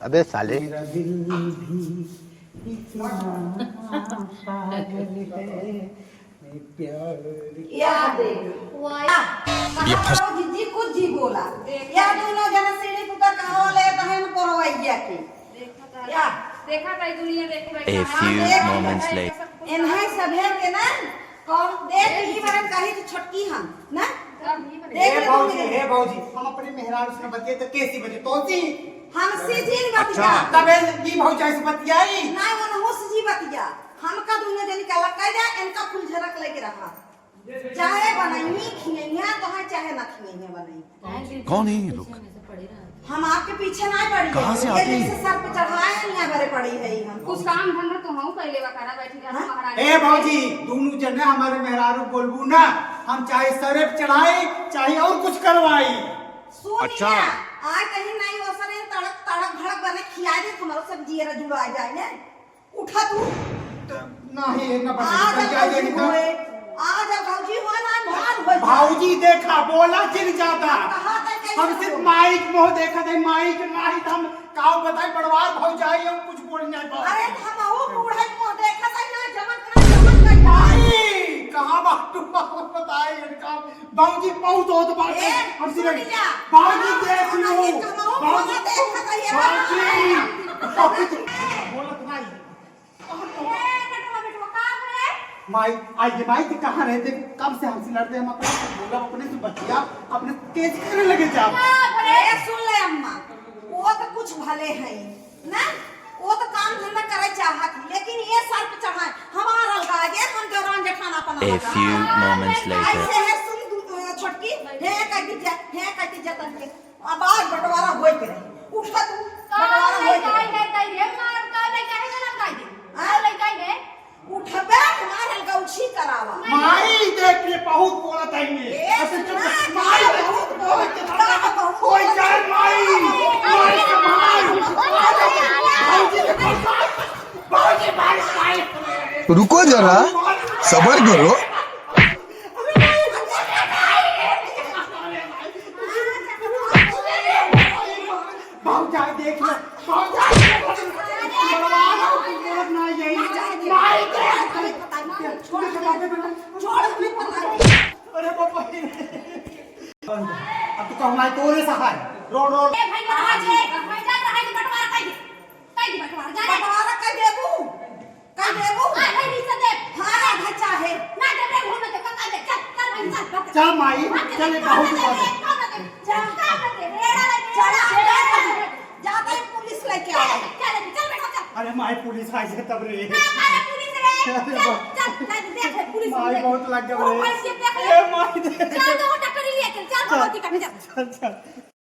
अबे साले। मेरा दिल भी इतना पागल है, मैं प्यार याद ये जी कुछ जी बोला या दोनों जन सीढ़ी पुतर कहो ले तहन करवैया के या देखा कई दुनिया देखे A few moments later. इन्हें सभे के ना कौन देख ही बरन कही तो छोटकी हम ना देख ले हे बाबूजी हम अपने मेहरारू से बतिए तो कैसी बजे तोसी हम सीजीन बतिया तबे की भौजाई से बतियाई ना वो न हो सीजी बतिया हम का दुनिया जन का लगा जा इनका फूल झरक लेके रखा चाहे बनाई खियैया तो है चाहे ना खियैया बनाई। कौन है ये लोग? हम आपके पीछे ना पड़ी कहाँ से आती है सर पे चढ़ाए नहीं भरे पड़ी है हम कुछ काम धंधा तो हम पहले वकारा बैठी रहा महाराज ए भौजी दोनों जने हमारे मेहरारू बोलबू ना हम चाहे सरे पे चढ़ाई चाहे और कुछ करवाई। अच्छा आज कहीं नहीं हो सरे तड़क तड़क भड़क बने खिया दे तुम्हारा सब जीरा जुड़ा जाए ने उठा तू नहीं ना आज भौजी हो ना मार हो भौजी देखा बोला चिर जाता हम सिर्फ माइक मोह देखा थे माइक माइक हम काव बताई बड़वार भौजाई हम कुछ बोल नहीं पाए। अरे हम हो बूढ़ा मोह देखा था ना जमन का भाई कहां बात बताए इनका भौजी बहुत होत बात हम सिर्फ भौजी देख लो भौजी देखा था ये बोलत नहीं माई आज माई के कहाँ रहते कब से हमसे लड़ते हम अपने से बोला अपने से बचिया अपने तेज करने लगे जा सुन ले अम्मा वो तो कुछ भले है ना वो तो काम धंधा करे चाहत लेकिन ये सर पे चढ़ाए हमारा लगा गया हम दौरान जठाना अपना A few moments later. ऐसे है सुन छोटकी हे कहती जतन के अब आज बंटवारा होई के रही उठा तू बंटवारा होई उठबे हमारे लगा उठी करावा माई देख के बहुत बोला था इन्हें ऐसे जब माई बहुत बोला कोई जाए माई माई के माई रुको जरा सबर करो। बहुत जाए देख ले बहुत जाए बर्बाद हो बोलत ना यही माई छोड़ अरे बाबा अब तो कहना तो रे सहाय रोड रोड ए भाई महाराज भाई जा रहा है बंटवारा कई बंटवारा जा बंटवारा कर देबू आ भाई नीचे दे हां ढचा है ना दे रे घूम के पका दे चल भाई चल चल माई चल बहुत बात जाते पुलिस लेके आ चल बेटा चल अरे माई पुलिस आई है तब रे पुलिस रे चल देख पुलिस माई बहुत लग गया रे ए माई चल तो डॉक्टर लिए चल भगवती का चल चल